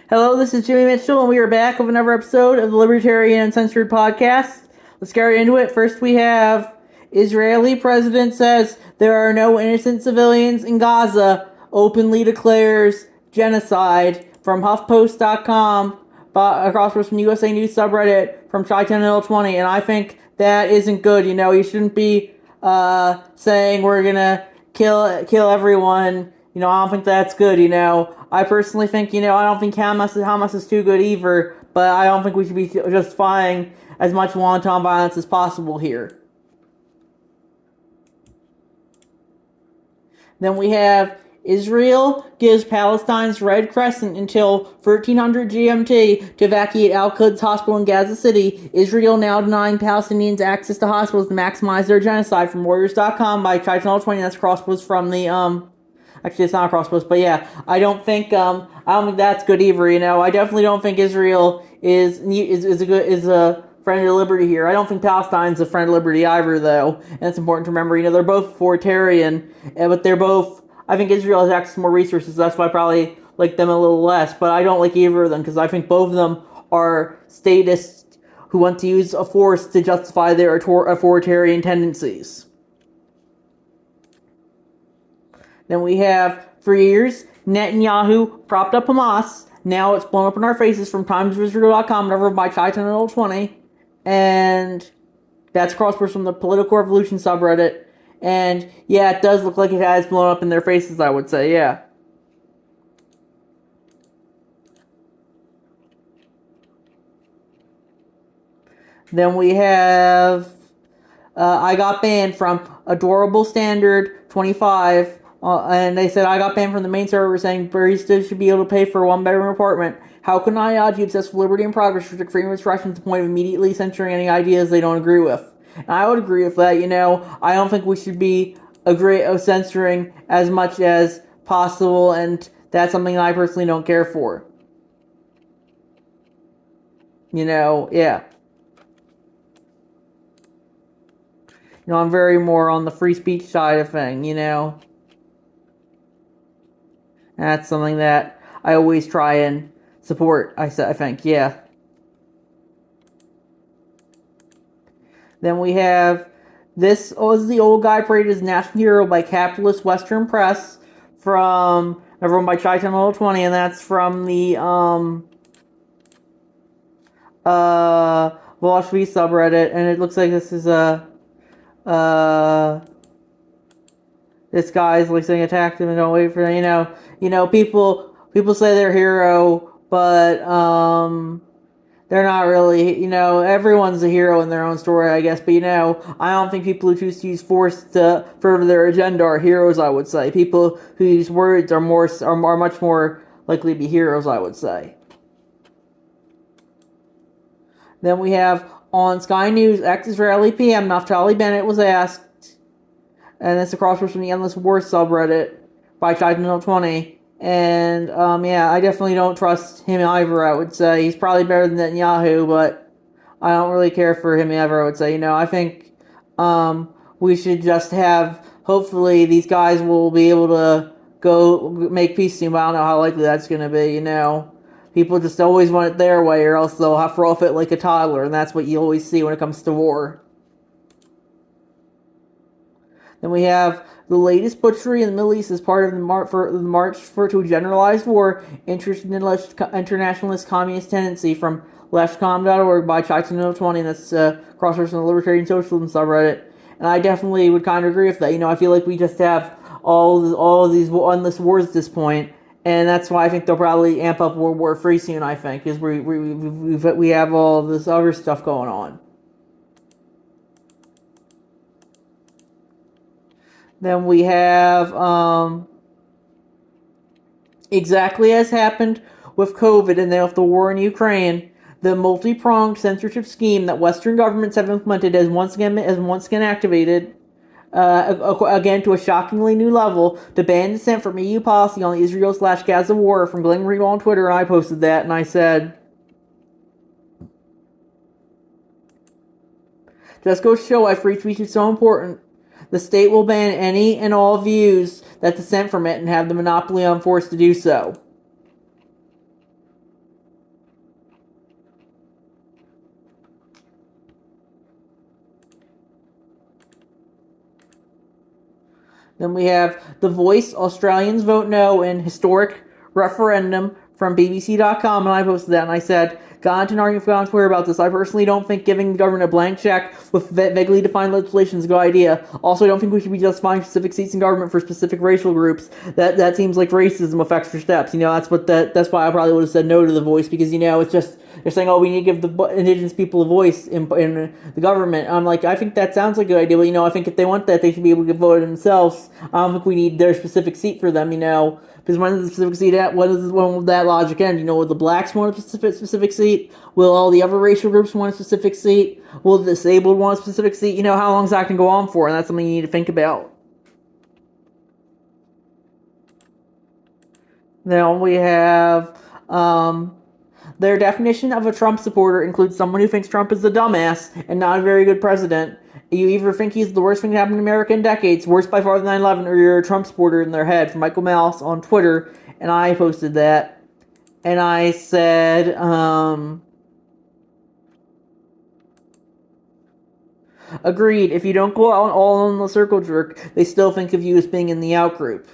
Hello, this is Jimmy Mitchell, and we are back with another episode of the Libertarian Uncensored podcast. Let's get right into it. First, we have Israeli president says there are no innocent civilians in Gaza, openly declares genocide from HuffPost.com, across from USA News subreddit from Chi10L20, and I think that isn't good. You shouldn't be saying we're gonna kill everyone. I don't think that's good. I personally think, I don't think Hamas is too good either, but I don't think we should be justifying as much wanton violence as possible here. Then we have Israel gives Palestine's Red Crescent until 1300 GMT to evacuate Al-Quds Hospital in Gaza City. Israel now denying Palestinians access to hospitals to maximize their genocide from Warriors.com by Chi-20. That's crosspost from the, Actually, it's not a crosspost, but yeah, I don't think that's good either. I definitely don't think Israel is a friend of liberty here. I don't think Palestine's a friend of liberty either, though, and it's important to remember. They're both authoritarian, but they're both. I think Israel has access to more resources. So that's why I probably like them a little less. But I don't like either of them because I think both of them are statists who want to use a force to justify their authoritarian tendencies. Then we have, for years, Netanyahu propped up Hamas. Now it's blown up in our faces from timesofisrael.com, over by Chi10L20. And that's crosswords from the Political Revolution subreddit. And yeah, it does look like it has blown up in their faces, I would say, yeah. Then we have, I got banned from Adorable Standard 25. And they said I got banned from the main server saying baristas should be able to pay for a one-bedroom apartment. How can ideology obsessed with liberty and progress restrict freedom of expression to the point of immediately censoring any ideas they don't agree with? And I would agree with that. I don't think we should be censoring as much as possible, and that's something I personally don't care for. Yeah. I'm very more on the free speech side of thing, That's something that I always try and support, I think, yeah. Then we have, this was the old guy paraded as national hero by capitalist Western press from, everyone by Chi10L20, and that's from the, Velocity subreddit, and it looks like this is this guy's like saying attack them and don't wait for them. People say they're hero, but they're not really. Everyone's a hero in their own story, I guess. But I don't think people who choose to use force to further their agenda are heroes. I would say people who use words are much more likely to be heroes, I would say. Then we have on Sky News, ex-Israeli PM Naftali Bennett was asked, and it's a crossword from the Endless War subreddit by Chi10L20. And yeah, I definitely don't trust him either. I would say he's probably better than Netanyahu, but I don't really care for him ever. I would say, I think we should just have. Hopefully, these guys will be able to go make peace soon. But I don't know how likely that's going to be. People just always want it their way, or else they'll have to rough it like a toddler, and that's what you always see when it comes to war. Then we have the latest butchery in the Middle East as part of the march to a generalized war, interested in internationalist communist tendency from leftcom.org by Chi10L20, and that's crosswords from the Libertarian Socialism subreddit. And I definitely would kind of agree with that. I feel like we just have all of these endless wars at this point, and that's why I think they'll probably amp up World War III soon. I think because we have all this other stuff going on. Then we have exactly as happened with COVID and then with the war in Ukraine, the multi-pronged censorship scheme that Western governments have implemented has once again activated. Again, to a shockingly new level, to ban dissent from EU policy on the Israel/Gaza war from Glenn Ringwald on Twitter, and I posted that, and I said, just goes to show why free speech is so important. The state will ban any and all views that dissent from it and have the monopoly on force to do so. Then we have The Voice, Australians vote no in historic referendum from BBC.com, and I posted that, and I said, got into an argument on Twitter about this. I personally don't think giving the government a blank check with vaguely defined legislation is a good idea. Also, I don't think we should be justifying specific seats in government for specific racial groups. That seems like racism with extra steps. That's why I probably would have said no to The Voice, because it's just they're saying, oh, we need to give the indigenous people a voice in the government. I'm like, I think that sounds like a good idea, but I think if they want that, they should be able to vote themselves. I don't think we need their specific seat for them. Because when does the specific seat at? When will that logic end? Will the blacks want a specific seat? Will all the other racial groups want a specific seat? Will the disabled want a specific seat? How long is that going to go on for? And that's something you need to think about. Then we have their definition of a Trump supporter includes someone who thinks Trump is a dumbass and not a very good president. You either think he's the worst thing that happened in America in decades, worse by far than 9/11, or you're a Trump supporter in their head. From Michael Malice on Twitter, and I posted that. And I said, agreed, if you don't go out all in the circle jerk, they still think of you as being in the out group.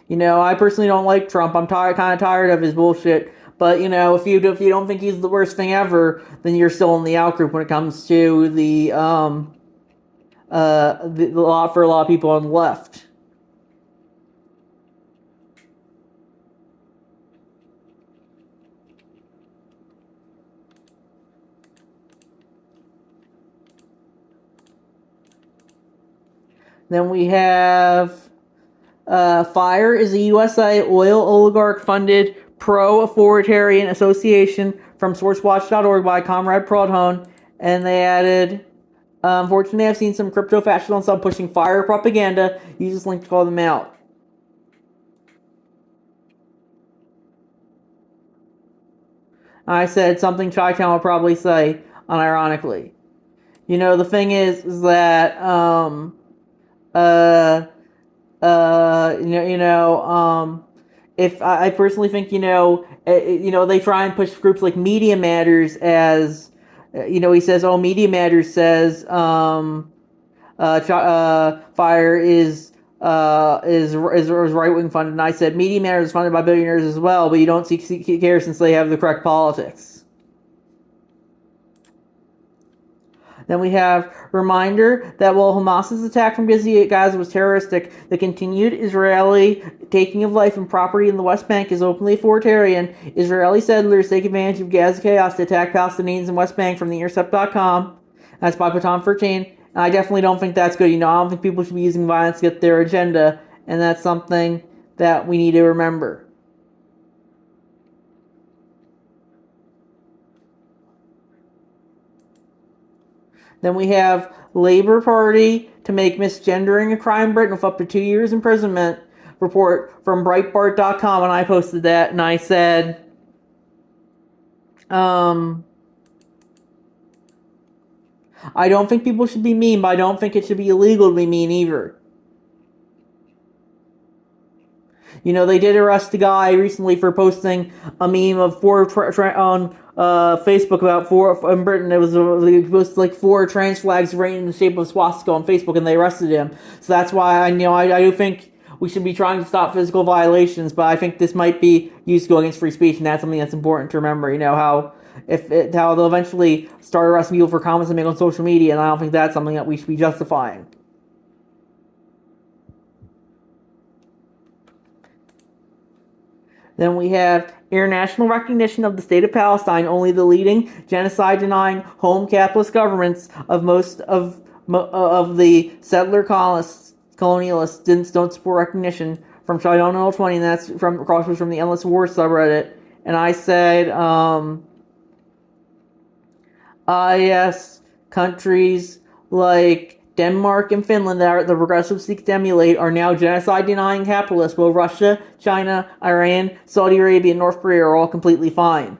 I personally don't like Trump. I'm kind of tired of his bullshit. But if you don't think he's the worst thing ever, then you're still in the out group when it comes to the lot for a lot of people on the left. Then we have FIRE is a USA oil oligarch-funded pro-authoritarian association from sourcewatch.org by Comrade Prodhone, and they added, unfortunately, I've seen some crypto-fascists on sub pushing FIRE propaganda. Use this link to call them out. I said something Chi-Town would probably say, unironically. The thing is that, if I personally think, they try and push groups like Media Matters as, he says, oh, Media Matters says, FIRE is right-wing funded, and I said Media Matters is funded by billionaires as well, but you don't care since they have the correct politics. Then we have reminder that while Hamas's attack from Gaza was terroristic, the continued Israeli taking of life and property in the West Bank is openly authoritarian. Israeli settlers take advantage of Gaza chaos to attack Palestinians in West Bank from the Intercept.com. That's by Baton 13. And I definitely don't think that's good. I don't think people should be using violence to get their agenda, and that's something that we need to remember. Then we have Labour Party to make misgendering a crime in Britain with up to 2 years imprisonment. Report from Breitbart.com, and I posted that, and I said, I don't think people should be mean, but I don't think it should be illegal to be mean either. They did arrest a guy recently for posting a meme of on Facebook about four in Britain. It was like 4 trans flags arranged in the shape of a swastika on Facebook, and they arrested him. So that's why I do think we should be trying to stop physical violations, but I think this might be used to go against free speech, and that's something that's important to remember. How they'll eventually start arresting people for comments they make on social media, and I don't think that's something that we should be justifying. Then we have international recognition of the state of Palestine. Only the leading genocide-denying home capitalist governments of most of the settler colonialists don't support recognition. From Chidon 20, and that's from the Endless War subreddit. And I said, yes, countries like Denmark and Finland that the progressives seek to emulate are now genocide-denying capitalists, while Russia, China, Iran, Saudi Arabia, and North Korea are all completely fine.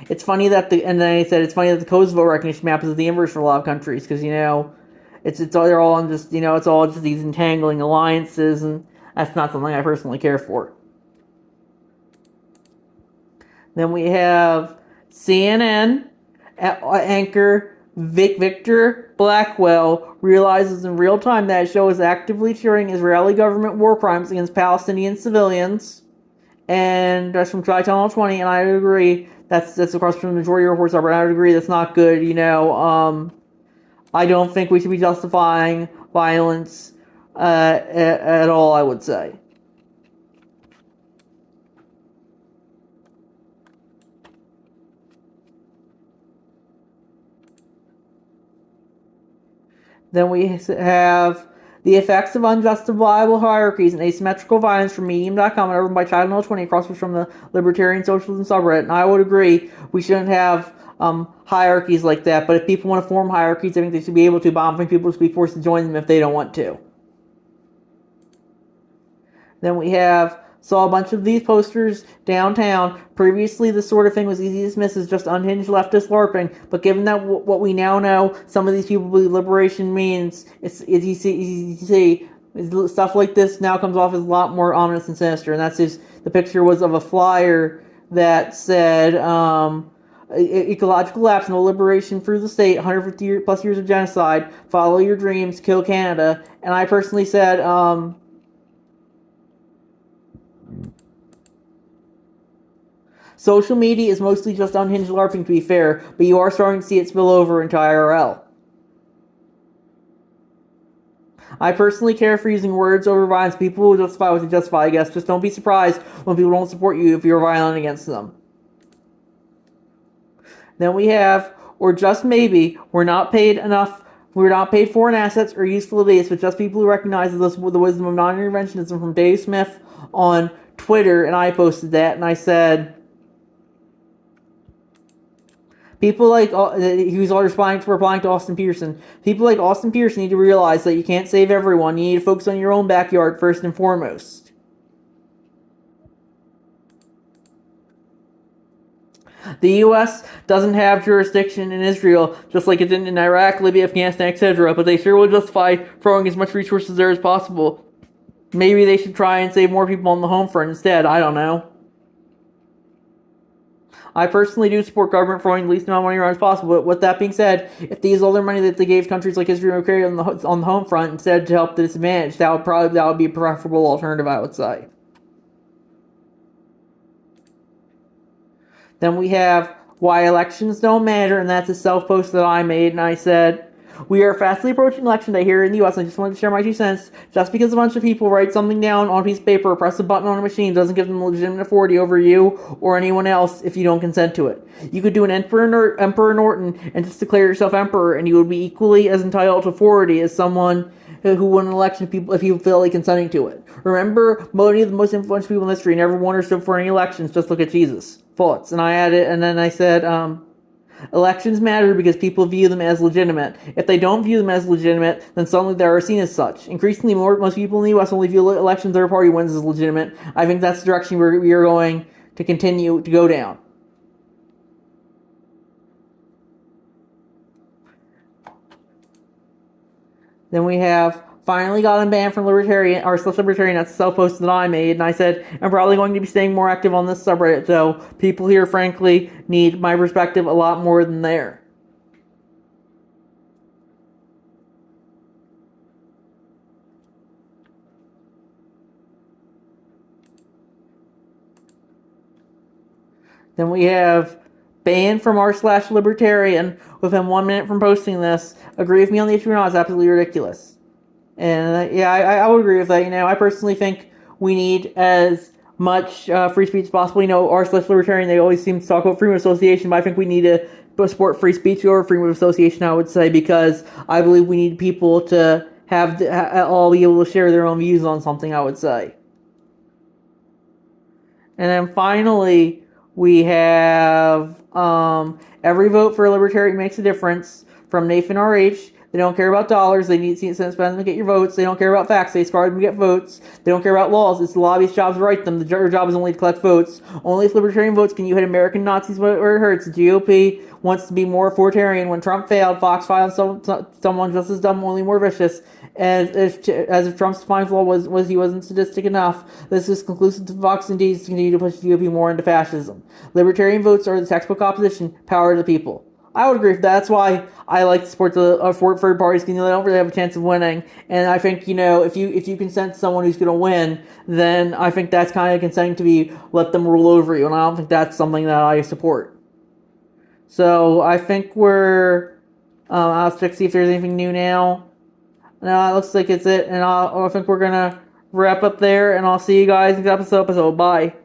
It's funny that it's funny that the Kosovo recognition map is the inverse for a lot of countries, because they're all in just it's all just these entangling alliances, and that's not something I personally care for. Then we have CNN anchor Victor Blackwell realizes in real time that his show is actively cheering Israeli government war crimes against Palestinian civilians. And that's from Channel 20, and I would agree. That's across from the majority of reports, but I would agree that's not good. I don't think we should be justifying violence at all, I would say. Then we have the effects of unjustifiable hierarchies and asymmetrical violence from Medium.com and over by Channel 20 across from the Libertarian Socialism subreddit. And I would agree we shouldn't have hierarchies like that, but if people want to form hierarchies, I think they should be able to, but I don't think people should be forced to join them if they don't want to. Then we saw a bunch of these posters downtown. Previously, this sort of thing was easy to dismiss as just unhinged leftist LARPing, but given that what we now know, some of these people believe liberation means, it's easy to see. Stuff like this now comes off as a lot more ominous and sinister, and that's just, the picture was of a flyer that said, ecological lapse, no liberation through the state, 150 plus years of genocide, follow your dreams, kill Canada, and I personally said, social media is mostly just unhinged LARPing, to be fair, but you are starting to see it spill over into IRL. I personally care for using words over violence. People will justify what they justify, I guess. Just don't be surprised when people don't support you if you're violent against them. Then we have, or just maybe, we're not paid for in assets or useful ideas, but just people who recognize the wisdom of non-interventionism from Dave Smith on Twitter, and I posted that, and I said, people like, he was replying to Austin Peterson. People like Austin Peterson need to realize that you can't save everyone. You need to focus on your own backyard first and foremost. The U.S. doesn't have jurisdiction in Israel, just like it didn't in Iraq, Libya, Afghanistan, etc., but they sure will justify throwing as much resources there as possible. Maybe they should try and save more people on the home front instead, I don't know. I personally do support government throwing the least amount of money around as possible, but with that being said, if they use all their money that they gave countries like Israel and Ukraine on the home front instead to help the disadvantaged, that would be a preferable alternative, I would say. Then we have why elections don't matter, and that's a self-post that I made, and I said, we are fastly approaching election day here in the U.S., and I just wanted to share my 2 cents. Just because a bunch of people write something down on a piece of paper or press a button on a machine doesn't give them legitimate authority over you or anyone else if you don't consent to it. You could do an Emperor Norton and just declare yourself emperor, and you would be equally as entitled to authority as someone who won an election if you feel like consenting to it. Remember, many of the most influential people in history never won or stood for any elections. Just look at Jesus. Thoughts. And I added, and then I said, elections matter because people view them as legitimate. If they don't view them as legitimate, then suddenly they are seen as such. Increasingly, most people in the U.S. only view elections their party wins as legitimate. I think that's the direction we are going to continue to go down. Then we have finally gotten banned from Libertarian, or Libertarian, that's a self-post that I made, and I said, I'm probably going to be staying more active on this subreddit, so people here, frankly, need my perspective a lot more than there. Then we have banned from r/Libertarian within 1 minute from posting this. Agree with me on the issue or not? It's absolutely ridiculous. And yeah, I would agree with that. I personally think we need as much free speech as possible. r/Libertarian, they always seem to talk about freedom of association, but I think we need to support free speech over freedom of association, I would say, because I believe we need people to all be able to share their own views on something, I would say. And then finally, we have every vote for a Libertarian makes a difference, from Nathan RH. They don't care about dollars. They need to spend them to get your votes. They don't care about facts. They scar them to get votes. They don't care about laws. It's the lobbyist's job to write them. Their job is only to collect votes. Only if Libertarian votes can you hit American Nazis where it hurts. The GOP wants to be more authoritarian. When Trump failed, Fox filed someone just as dumb, only more vicious. As if Trump's defining flaw was he wasn't sadistic enough. This is conclusive to Fox indeed to continue to push the GOP more into fascism. Libertarian votes are the textbook opposition. Power to the people. I would agree with that. That's why I like to support the third parties because they don't really have a chance of winning. And I think if you consent to someone who's going to win, then I think that's kind of consenting to be let them rule over you. And I don't think that's something that I support. So I think I'll check to see if there's anything new now. No, it looks like it's it, and I think we're gonna wrap up there. And I'll see you guys in the episode. Bye.